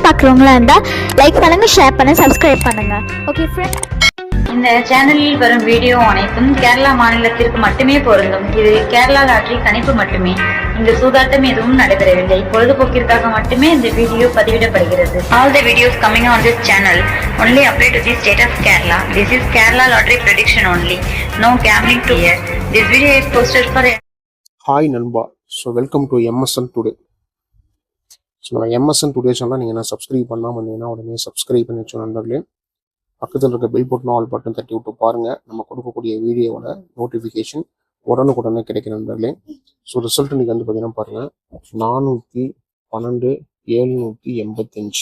பார்க்குறவங்களா இருந்தால் லைக் பண்ணுங்கள், ஷேர் பண்ணுங்கள், சப்ஸ்கிரைப் பண்ணுங்கள். ஓகே ஃப்ரெண்ட்ஸ், இந்த சேனலில் வரும் வீடியோ அனைத்தும் கேரளா மாநிலத்திற்கு மட்டுமே பொருந்தும். இது கேரளா லாட்டரி கணிப்பு மட்டுமே. இங்கு சூதாட்டம் எதுவும் நடைபெறவில்லை. பொழுதுபோக்கிற்காக மட்டுமே இந்த video பதிவிடப்படுகிறது. All the videos coming on this channel only apply to the state of Kerala. This is Kerala lottery prediction only. No gambling to here. This video is posted for hi நண்பா. So welcome to MSN Today. So நம்ம MSN Today channel நீங்கள் என்ன subscribe பண்ணாமல் இருந்தீங்கன்னா உடனே subscribe பண்ணி வச்சோம் நண்பர்களே. பக்கத்தில் இருக்க பெல் பட்டன் ஆல் பட்டன் தட்டி விட்டு பாருங்கள். நம்ம கொடுக்கக்கூடிய வீடியோவோட நோட்டிஃபிகேஷன் உடனுக்குடனே கிடைக்கும் நண்பர்களே. ஸோ ரிசல்ட் இன்றைக்கி வந்து பார்த்தீங்கன்னா பாருங்கள், 412 785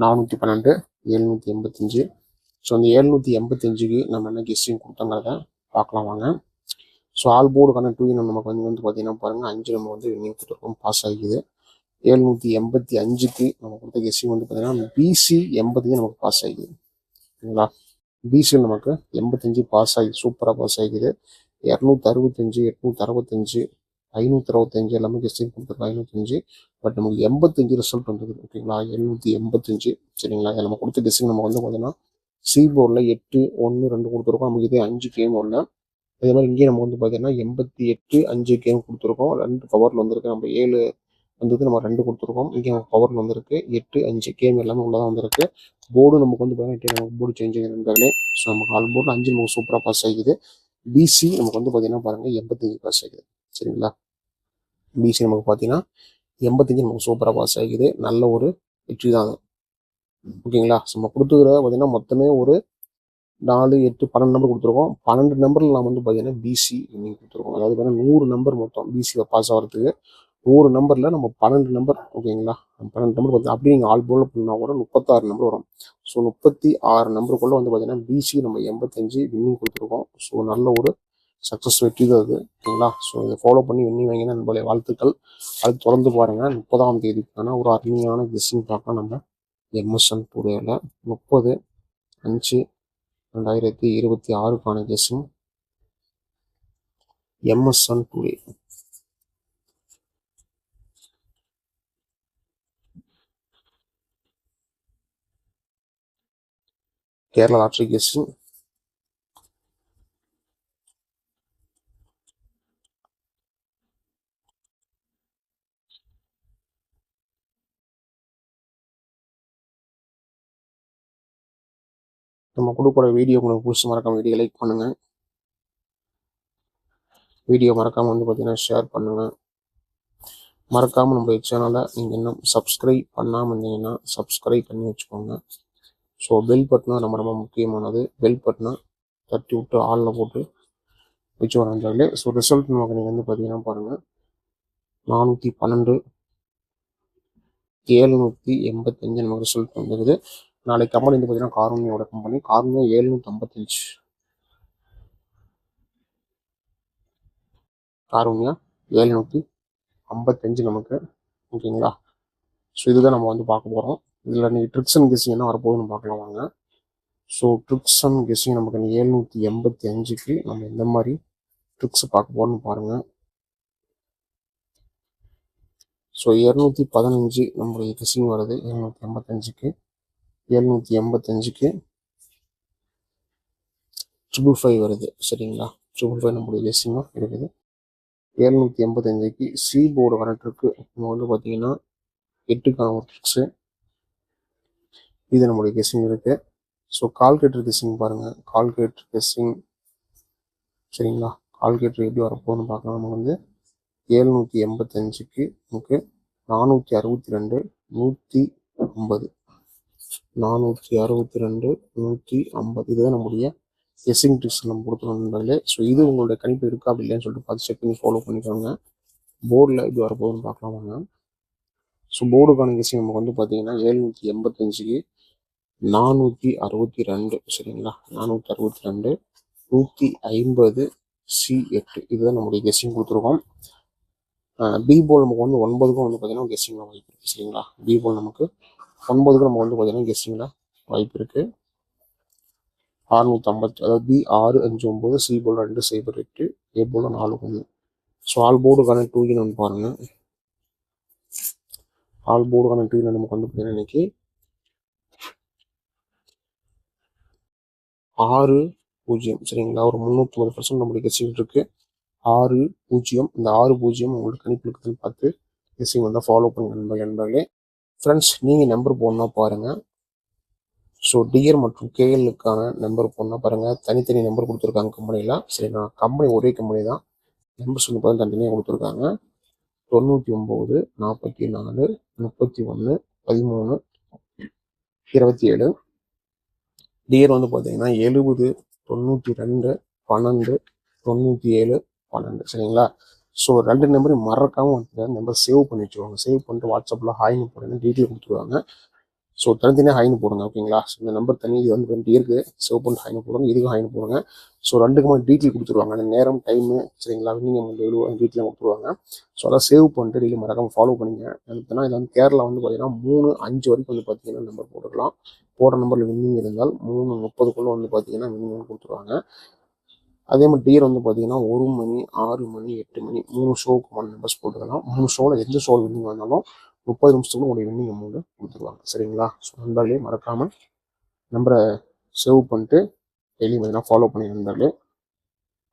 412 785. ஸோ அந்த 785க்கு நம்ம என்ன கெஸ்ஸிங் கொடுத்தங்கிறத பார்க்கலாம் வாங்க. ஸோ ஆல் போர்டுக்கான 2 நமக்கு வந்து பார்த்தீங்கன்னா பாருங்கள், 5 நம்ம வந்து வின்னிங் கொடுத்துருக்கோம், பாஸ் ஆகிக்குது. 785க்கு நம்ம கொடுத்த கெஸ்ஸிங் வந்து பார்த்தீங்கன்னா பிசி 85 நமக்கு பாஸ் ஆகிக்குது. ஓகேங்களா, பிசியில் நமக்கு 85 பாஸ் ஆகிடுது, சூப்பராக பாஸ் ஆகிக்குது. 265 865 565 எல்லாமே கெஸ்டிங் கொடுத்துருக்கோம், 505. பட் நமக்கு 85 ரிசல்ட் வந்துருக்குது. ஓகேங்களா, 785. சரிங்களா, நம்ம கொடுத்த கெஸ்டிங் நம்ம வந்து பார்த்தீங்கன்னா சி போர்டில் 8 1 2 கொடுத்துருக்கோம். நமக்கு இதே 5 கேம் வரல. அதே மாதிரி இங்கேயும் நம்ம வந்து பார்த்தீங்கன்னா 88 5 கேம் கொடுத்துருக்கோம், 2 பவரில் வந்திருக்கு. நம்ம 7 வந்தது, நம்ம 2 கொடுத்துருக்கோம். இங்கே நமக்கு பவரில் வந்திருக்கு 8 5 கேம் எல்லாமே உள்ளதான் வந்திருக்கு. போர்டு நமக்கு வந்து பார்த்தீங்கன்னா நமக்கு போர்டு சேஞ்ச் ஆகிருந்தாலே. ஸோ நமக்கு ஆல் போர்டில் 5 நமக்கு சூப்பராக பாஸ் ஆகிக்குது. பிசி நமக்கு வந்து பார்த்தீங்கன்னா பாருங்கள் 85 பாஸ் ஆகிக்குது. சரிங்களா, பிசி நமக்கு பார்த்தீங்கன்னா 85 நமக்கு சூப்பராக பாஸ் ஆகிக்குது. நல்ல ஒரு வெற்றி தான் அது. ஓகேங்களா, நம்ம கொடுத்துக்கிற பார்த்தீங்கன்னா மொத்தமே ஒரு 4 8 12 நம்பர் கொடுத்துருக்கோம். 12 நம்பரில் நம்ம வந்து பார்த்தீங்கன்னா பிசி வின்னிங் கொடுத்துருக்கோம். அதாவது பார்த்தீங்கன்னா 100 நம்பர் மொத்தம் பிசியில் பாஸ் ஆகிறதுக்கு 100 நம்பரில் நம்ம 12 நம்பர். ஓகேங்களா, 12 நம்பர் பார்த்து அப்படி நீங்கள் ஆல் போர்டில் பண்ணால் கூட 36 நம்பர் வரும். ஸோ 36 நம்பருக்குள்ளே வந்து பார்த்தீங்கன்னா பிசி நம்ம 85 வின்னிங் கொடுத்துருக்கோம். ஸோ நல்ல ஒரு சக்ஸஸ் வெற்றி தான் அது. ஓகேங்களா, ஸோ இதை ஃபாலோ பண்ணி வின்னிங் வாங்கினா நம்மளுடைய வாழ்த்துக்கள். அது தொடர்ந்து பாருங்கள். 30ஆம் தேதிக்கான ஒரு அருமையான கெஸ்ஸிங் பார்க்கலாம் நம்ம எம்எஸ்என் டுடேல. 30/5/2026க்கான guessing MSN Today. Kerala lottery guessing. நம்ம கொடுக்குற வீடியோ உங்களுக்கு பிடிச்சி மறக்காம வீடியோ லைக் பண்ணுங்கள். வீடியோ மறக்காமல் வந்து பார்த்தீங்கன்னா ஷேர் பண்ணுங்கள். மறக்காமல் நம்மளுடைய சேனலை நீங்கள் இன்னும் சப்ஸ்கிரைப் பண்ணாமல் இருந்தீங்கன்னா சப்ஸ்கிரைப் பண்ணி வச்சுக்கோங்க. ஸோ பெல் பட்டனும் ரொம்ப ரொம்ப முக்கியமானது. பெல் பட்டனை தட்டி விட்டு ஆளில் போட்டு வச்சு வராங்களே. ஸோ ரிசல்ட் நமக்கு நீங்கள் வந்து பார்த்தீங்கன்னா பாருங்கள், 412 785 நமக்கு ரிசல்ட் வந்துருக்குது. நாளைக்கு கம்பெனி வந்து பார்த்தீங்கன்னா காரூனியோட கம்பெனி. காரூனியா 755. காரூனியா 755 நமக்கு. ஓகேங்களா, ஸோ இதுதான் நம்ம வந்து பார்க்க போகிறோம். இதில் நீங்கள் ட்ரிக்ஸ் அண்ட் கெஸ்ஸிங் என்ன வரப்போகுதுன்னு பார்க்கலாம் வாங்க. ஸோ ட்ரிக்ஸ் அண்ட் கெஸ்ஸிங் நமக்கு 785க்கு நம்ம எந்த மாதிரி ட்ரிக்ஸ் பார்க்க போகிறோம்னு பாருங்கள். ஸோ 215 நம்மளுடைய கெஸ்ஸிங் வருது. 785க்கு 785க்கு 555 வருது. சரிங்களா, 555 நம்மளுடைய கெஸ்ஸிங்கும் இருக்குது. 785க்கு சி போர்டு கனெக்டருக்கு நம்ம வந்து பார்த்தீங்கன்னா 8க்கான ஒரு ட்ரிக்ஸு இது நம்மளுடைய கெஸ்ஸிங் இருக்குது. ஸோ கால்குலேட்டர் கெஸ்ஸிங் பாருங்கள். Calculator guessing. சரிங்களா, கால்குலேட்டர் எப்படி வரப்போகுதுன்னு பார்க்கலாம். நம்ம வந்து 785க்கு நமக்கு 462 150 462 150 இதுதான் நம்முடைய கெஸ்ஸிங் ட்ரிக்ஸ் நம்ம கொடுத்துருந்தோம்னாலே. ஸோ இது உங்களுடைய கணிப்பு இருக்கா அப்படி இல்லைன்னு சொல்லிட்டு பார்த்து செக் பண்ணி ஃபாலோ பண்ணிக்கோங்க. போர்டில் எப்படி வரப்போகுதுன்னு பார்க்கலாம் வாங்க. ஸோ போர்டுக்கான கெஸ்ஸிங் நமக்கு வந்து பார்த்தீங்கன்னா 785க்கு 462. சரிங்களா, 462 150 C8 இதுதான் நம்முடைய கெஸ்ஸிங் கொடுத்துருக்கோம். பி போல் நமக்கு வந்து 9க்கும் வந்து பார்த்தீங்கன்னா கெஸ்ஸிங்கில் வாய்ப்பு இருக்குது. சரிங்களா, பி போல் நமக்கு 9க்கு நம்ம வந்து பார்த்தீங்கன்னா கெஸ்ஸிங்கில் வாய்ப்பு இருக்குது. 650 அதாவது பி 659 சி போல் 208 ஏ போல் 4 1. ஸோ ஆல் போர்டுக்கான 2 பாருங்கள். ஆல் போர்டுக்கான ட்ரீல நமக்கு வந்து பார்த்தீங்கன்னா இன்னைக்கு 6-0 சரிங்களா. ஒரு 350% நம்மளுடைய கெஸ்ஸிங் இருக்கு. 6-0. இந்த 6-0 உங்களுக்கு கணிப்பு இருக்குதுன்னு பார்த்து கெஸ்ஸிங் வந்து ஃபாலோ பண்ணுங்க நண்பர்களே. ஃப்ரெண்ட்ஸ் நீங்கள் நம்பர் போடணும்னா பாருங்கள். ஸோ டிஆர் மற்றும் கேஎல்லுக்கான நம்பர் போடணும்னா பாருங்கள். தனித்தனி நம்பர் கொடுத்துருக்காங்க கம்பெனியில். சரிங்களா, கம்பெனி ஒரே கம்பெனி தான். நம்பர்ஸ் வந்து பார்த்தீங்கன்னா தனித்தனியாக கொடுத்துருக்காங்க. 99 44 31 13 27. டியர் வந்து பார்த்தீங்கன்னா 70 92 12 97 12 சரிங்களா. ஸோ 2 நம்பரையும் மறக்காமல் வந்து நம்பர் சேவ் பண்ணி வச்சுருவாங்க. சேவ் பண்ணிட்டு வாட்ஸ்அப்பில் ஹாய்னு போடுங்க, டீட்டெயில் கொடுத்துருவாங்க. ஸோ தனித்தனியாக ஹைன்னு போடுங்க ஓகேங்களா. ஸோ இந்த நம்பர் தனி இது வந்து 2 இருக்கு, சேவ் பண்ணிட்டு ஹைன்னு போடுங்க, இதுக்கும் ஹைன்னு போடுங்க. ஸோ 2க்குமே டீட்டெயில் கொடுத்துருவாங்க, அந்த நேரம் டைமு சரிங்களா, வின்னிங் அமௌண்ட் எவ்வளோ டீட்டெயிலாக கொடுத்துருவாங்க. ஸோ அதான் சேவ் பண்ணிட்டு டெய்லி மறக்காமல் ஃபாலோ பண்ணிங்க. அதுக்குன்னா இது வந்து கேரளா வந்து பார்த்தீங்கன்னா 3-5 வரைக்கும் வந்து பார்த்தீங்கன்னா நம்பர் போட்டுக்கலாம். போடுற நம்பரில் வின்னிங் இருந்தால் 3:30 வந்து பார்த்தீங்கன்னா வின்னிங் கொடுத்துருவாங்க. அதே மாதிரி டியர் வந்து பார்த்தீங்கன்னா 1 மணி 6 மணி 8 மணி 3 ஷோவுக்கு நம்பர்ஸ் போட்டுக்கலாம். 3 ஷோவில் எந்த ஷோவில் வின்னிங் வந்தாலும் 30 நிமிஷத்துக்குள்ள உங்களுடைய வின்னிங் அமௌண்ட் கொடுத்துருவாங்க சரிங்களா. ஸோ நண்பர்களே மறக்காமல் நம்பரை சேவ் பண்ணிட்டு டெய்லி பார்த்தீங்கன்னா ஃபாலோ பண்ணி நண்பர்களே.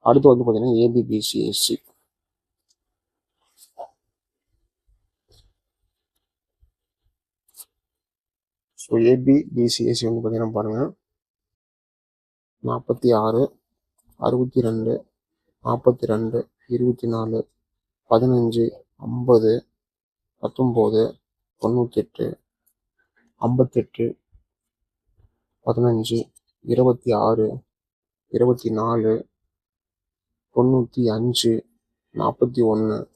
அடுத்து வந்து பார்த்தீங்கன்னா ஏபிபிசிஎஸ்சி. ஸோ ஏபிபிசிஎஸ்சி வந்து பார்த்தீங்கன்னா பாருங்கள் 46 62 42 24 15 50 19 98 58 15 26 24 95 41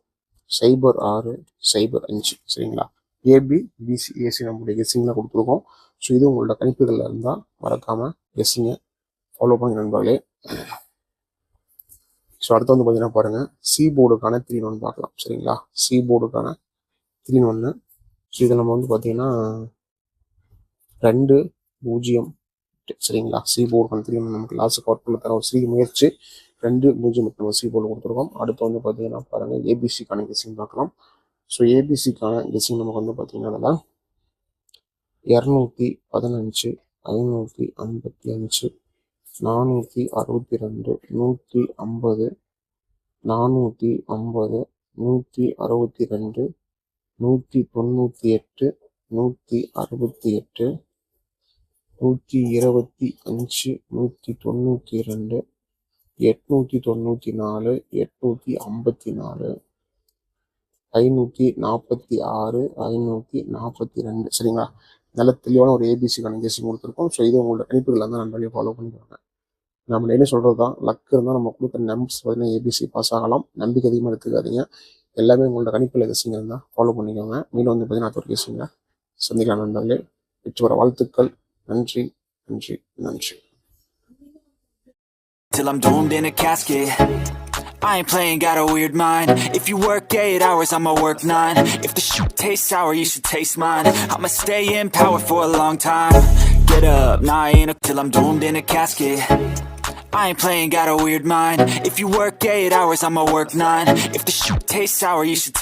06 05 சரிங்களா. ஏபிபிசிஎஸ்சி நம்மளுடைய கெஸ்ஸிங்கில் கொடுத்துருக்கோம். ஸோ இது உங்களோட கணிப்புகளில் இருந்தால் மறக்காமல் கெஸ்ஸிங்கை ஃபாலோ பண்ணி நண்பர்களே. ஸோ அடுத்து வந்து பார்த்தீங்கன்னா பாருங்கள், சி போர்டுக்கான 3-1 பார்க்கலாம் சரிங்களா. சி போர்டுக்கான 3-1. ஸோ இதில் நம்ம வந்து பார்த்தீங்கன்னா 2-0 சரிங்களா. சி போர்டுக்கான 3-1 நமக்கு லாஸ்ட் கவர் பண்ண தர ஒரு சிறிய முயற்சி 2-0 நம்ம சி போர்டு கொடுத்துருக்கோம். அடுத்து வந்து பார்த்தீங்கன்னா பாருங்கள் ஏபிசிக்கான கெஸ்ஸிங் பார்க்கலாம். ஸோ ஏபிசிக்கான கெஸ்ஸிங் நமக்கு வந்து பார்த்தீங்கன்னா அதில் 215 555 462 150 450 162 198 198 168 125 192 894 854 546 542 சரிங்களா. நல்ல தெளிவான ஒரு ஏபிசிக்கான கெஸ்ஸிங் கொடுத்துருக்கோம். ஸோ இது உங்களோட கணிப்புகள் தான் நண்பர்களே ஃபாலோ பண்ணிக்கோங்க. நம்ம டெய்லி சொல்கிறது தான், லக் இருந்தால் நம்ம கொடுக்குற நம்பர்ஸ் பார்த்தீங்கன்னா ஏபிசி பாஸ் ஆகலாம். நம்பிக்கை அதிகமாக எடுத்துக்காதீங்க. எல்லாமே உங்களோட கணிப்பில் கெஸ்ஸிங் இருந்தால் ஃபாலோ பண்ணிக்கோங்க. மீண்டும் வந்து பார்த்தீங்கன்னா அது ஒரு கெஸ்ஸிங்க சந்திக்கலாம் நண்பர்களே. வெற்றி பெற வாழ்த்துக்கள். நன்றி நன்றி நன்றி. Till I'm doomed in a casket, I ain't playing, got a weird mind. If you work 8 hours, I'ma work 9. If the shoot tastes sour, you should taste mine. I'ma stay in power for a long time. Get up, nah I ain't till I'm doomed in a casket. I ain't playing, got a weird mind. If you work 8 hours, I'ma work 9. If the shoot tastes sour, you should